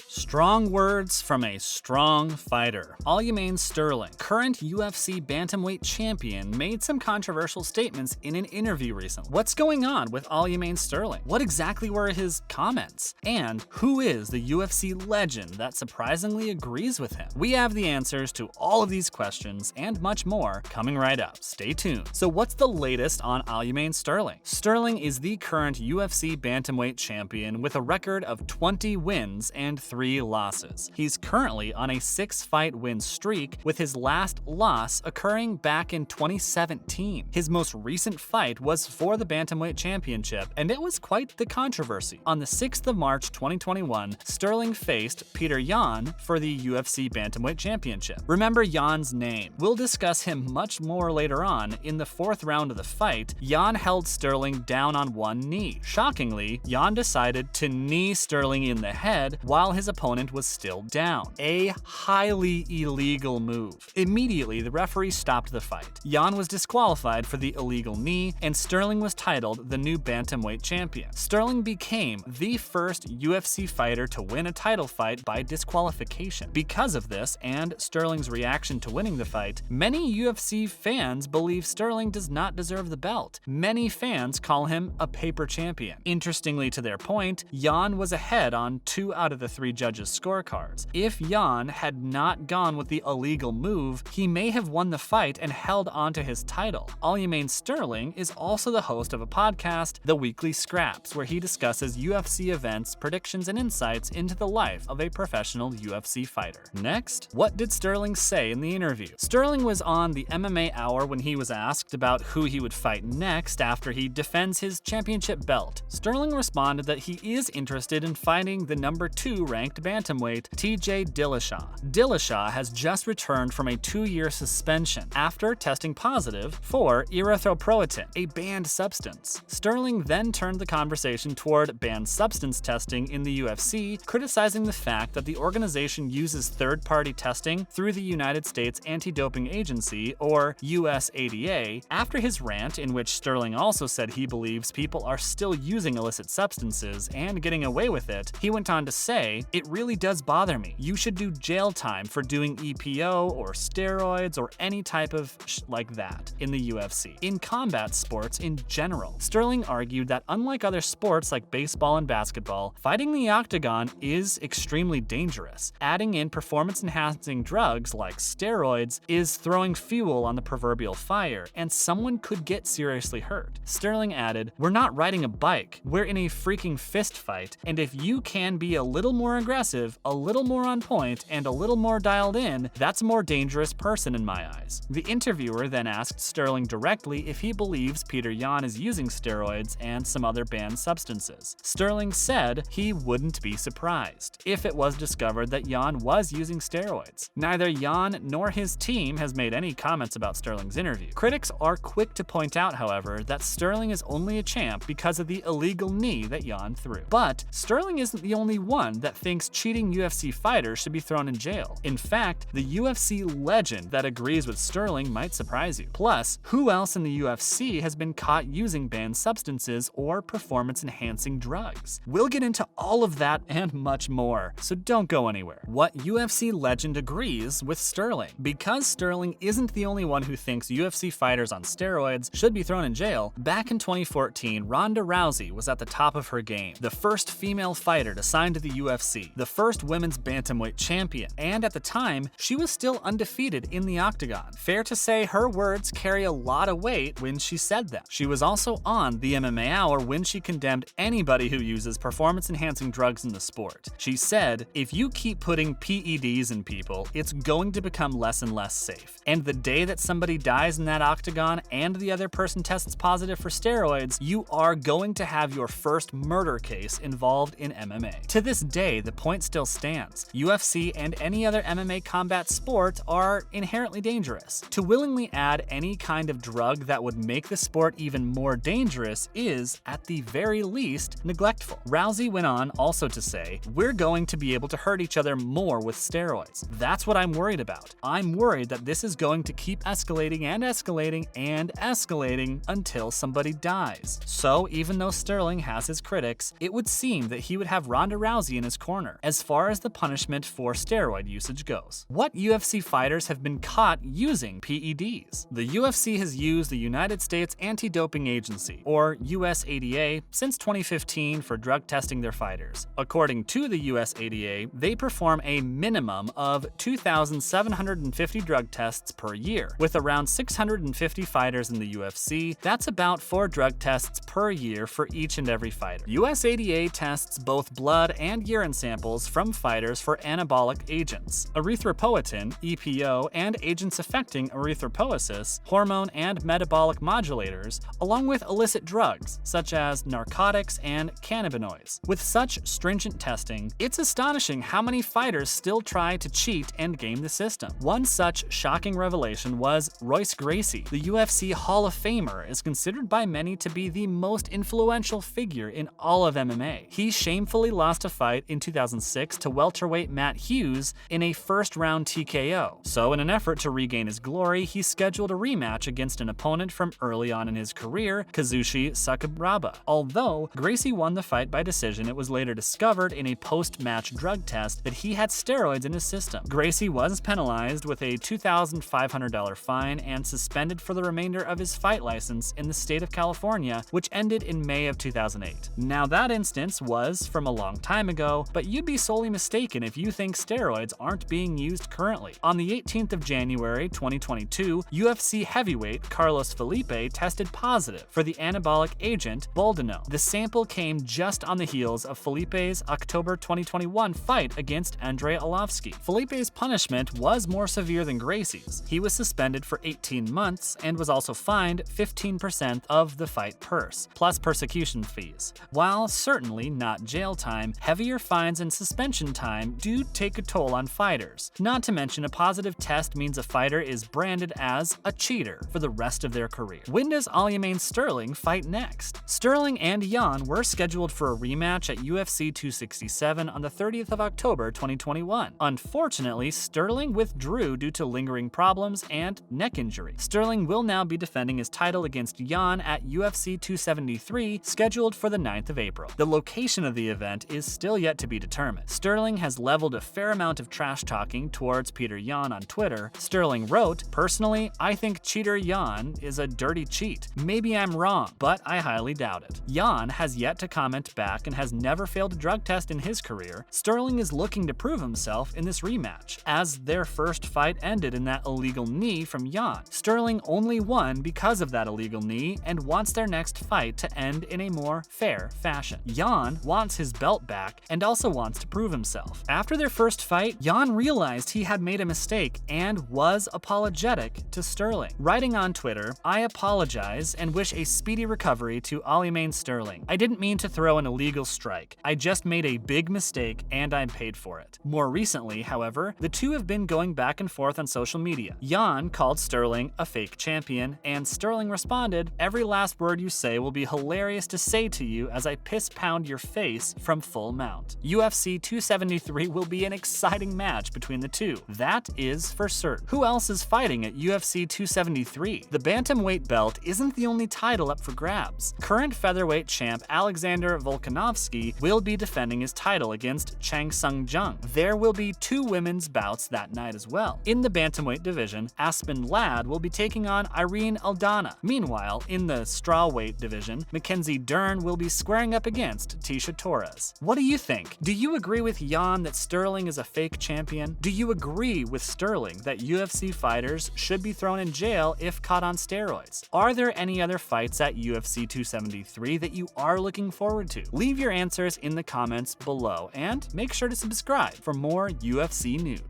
Strong words from a strong fighter. Aljamain Sterling, current UFC bantamweight champion, made some controversial statements in an interview recently. What's going on with Aljamain Sterling? What exactly were his comments? And who is the UFC legend that surprisingly agrees with him? We have the answers to all of these questions and much more coming right up. Stay tuned. So what's the latest on Aljamain Sterling? Sterling is the current UFC bantamweight champion with a record of 20 wins and 3 losses. He's currently on a 6-fight win streak, with his last loss occurring back in 2017. His most recent fight was for the bantamweight championship, and it was quite the controversy. On the 6th of March 2021, Sterling faced Petr for the UFC bantamweight championship. Remember Jan's name. We'll discuss him much more later on. In the 4th round of the fight, Jan held Sterling down on one knee. Shockingly, Jan decided to knee Sterling in the head while his opponent was still down. A highly illegal move. Immediately, the referee stopped the fight. Jan was disqualified for the illegal knee, and Sterling was titled the new bantamweight champion. Sterling became the first UFC fighter to win a title fight by disqualification. Because of this, and Sterling's reaction to winning the fight, many UFC fans believe Sterling does not deserve the belt. Many fans call him a paper champion. Interestingly to their point, Jan was ahead on 2 out of the 3 judges' scorecards. If Jan had not gone with the illegal move, he may have won the fight and held onto his title. Aljamain Sterling is also the host of a podcast, The Weekly Scraps, where he discusses UFC events, predictions, and insights into the life of a professional UFC fighter. Next, what did Sterling say in the interview? Sterling was on the MMA Hour when he was asked about who he would fight next after he defends his championship belt. Sterling responded that he is interested in fighting the number 2 ranked bantamweight TJ Dillashaw. Dillashaw has just returned from a 2-year suspension after testing positive for erythropoietin, a banned substance. Sterling then turned the conversation toward banned substance testing in the UFC, criticizing the fact that the organization uses third-party testing through the United States Anti-Doping Agency, or USADA. After his rant, in which Sterling also said he believes people are still using illicit substances and getting away with it, he went on to say, "It really does bother me. You should do jail time for doing EPO or steroids or any type of like that in the UFC. In combat sports in general." Sterling argued that unlike other sports like baseball and basketball, fighting the octagon is extremely dangerous. Adding in performance-enhancing drugs like steroids is throwing fuel on the proverbial fire, and someone could get seriously hurt. Sterling added, "We're not riding a bike, we're in a freaking fist fight, and if you can be a little more aggressive, a little more on point, and a little more dialed in, that's a more dangerous person in my eyes." The interviewer then asked Sterling directly if he believes Petr is using steroids and some other banned substances. Sterling said he wouldn't be surprised if it was discovered that Jan was using steroids. Neither Jan nor his team has made any comments about Sterling's interview. Critics are quick to point out, however, that Sterling is only a champ because of the illegal knee that Jan threw. But Sterling isn't the only one that thinks cheating UFC fighters should be thrown in jail. In fact, the UFC legend that agrees with Sterling might surprise you. Plus, who else in the UFC has been caught using banned substances or performance-enhancing drugs? We'll get into all of that and much more, so don't go anywhere. What UFC legend agrees with Sterling? Because Sterling isn't the only one who thinks UFC fighters on steroids should be thrown in jail, back in 2014, Ronda Rousey was at the top of her game, the first female fighter to sign to the UFC, the first women's bantamweight champion, and at the time, she was still undefeated in the octagon. Fair to say her words carry a lot of weight when she said them. She was also on the MMA Hour when she condemned anybody who uses performance-enhancing drugs in the sport. She said, "If you keep putting PEDs in people, it's going to become less and less safe. And the day that somebody dies in that octagon and the other person tests positive for steroids, you are going to have your first murder case involved in MMA." To this day, the point still stands. UFC and any other MMA combat sport are inherently dangerous. To willingly add any kind of drug that would make the sport even more dangerous is, at the very least, neglectful. Rousey went on also to say, "We're going to be able to hurt each other more with steroids. That's what I'm worried about. I'm worried that this is going to keep escalating and escalating and escalating until somebody dies." So even though Sterling has his critics, it would seem that he would have Ronda Rousey in his corner corner as far as the punishment for steroid usage goes. What UFC fighters have been caught using PEDs? The UFC has used the United States Anti-Doping Agency, or USADA, since 2015 for drug testing their fighters. According to the USADA, they perform a minimum of 2,750 drug tests per year. With around 650 fighters in the UFC, that's about 4 drug tests per year for each and every fighter. USADA tests both blood and urine samples from fighters for anabolic agents, erythropoietin, EPO, and agents affecting erythropoiesis, hormone and metabolic modulators, along with illicit drugs such as narcotics and cannabinoids. With such stringent testing, it's astonishing how many fighters still try to cheat and game the system. One such shocking revelation was Royce Gracie. The UFC Hall of Famer is considered by many to be the most influential figure in all of MMA. He shamefully lost a fight in 2006 to welterweight Matt Hughes in a first-round TKO. So in an effort to regain his glory, he scheduled a rematch against an opponent from early on in his career, Kazushi Sakuraba. Although Gracie won the fight by decision, it was later discovered in a post-match drug test that he had steroids in his system. Gracie was penalized with a $2,500 fine and suspended for the remainder of his fight license in the state of California, which ended in May of 2008. Now that instance was from a long time ago, but you'd be sorely mistaken if you think steroids aren't being used currently. On the 18th of January 2022, UFC heavyweight Carlos Felipe tested positive for the anabolic agent Boldenone. The sample came just on the heels of Felipe's October 2021 fight against Andrei Arlovski. Felipe's punishment was more severe than Gracie's. He was suspended for 18 months and was also fined 15% of the fight purse, plus persecution fees. While certainly not jail time, heavier fines and suspension time do take a toll on fighters. Not to mention, a positive test means a fighter is branded as a cheater for the rest of their career. When does Aljamain Sterling fight next? Sterling and Jan were scheduled for a rematch at UFC 267 on the 30th of October 2021. Unfortunately, Sterling withdrew due to lingering problems and neck injury. Sterling will now be defending his title against Jan at UFC 273, scheduled for the 9th of April. The location of the event is still yet to be determined. Sterling has leveled a fair amount of trash talking towards Petr Yan on Twitter. Sterling wrote, "Personally, I think cheater Jan is a dirty cheat. Maybe I'm wrong, but I highly doubt it." Jan has yet to comment back and has never failed a drug test in his career. Sterling is looking to prove himself in this rematch, as their first fight ended in that illegal knee from Jan. Sterling only won because of that illegal knee and wants their next fight to end in a more fair fashion. Jan wants his belt back and also wants to prove himself. After their first fight, Jan realized he had made a mistake and was apologetic to Sterling. Writing on Twitter, "I apologize and wish a speedy recovery to Aljamain Sterling. I didn't mean to throw an illegal strike. I just made a big mistake and I paid for it." More recently, however, the two have been going back and forth on social media. Jan called Sterling a fake champion, and Sterling responded, "Every last word you say will be hilarious to say to you as I piss pound your face from full mount." UFC 273 will be an exciting match between the two. That is for certain. Who else is fighting at UFC 273? The bantamweight belt isn't the only title up for grabs. Current featherweight champ Alexander Volkanovski will be defending his title against Chang Sung Jung. There will be 2 women's bouts that night as well. In the bantamweight division, Aspen Ladd will be taking on Irene Aldana. Meanwhile, in the strawweight division, Mackenzie Dern will be squaring up against Tisha Torres. What do you think? Do you agree with Jan that Sterling is a fake champion? Do you agree with Sterling that UFC fighters should be thrown in jail if caught on steroids? Are there any other fights at UFC 273 that you are looking forward to? Leave your answers in the comments below and make sure to subscribe for more UFC news.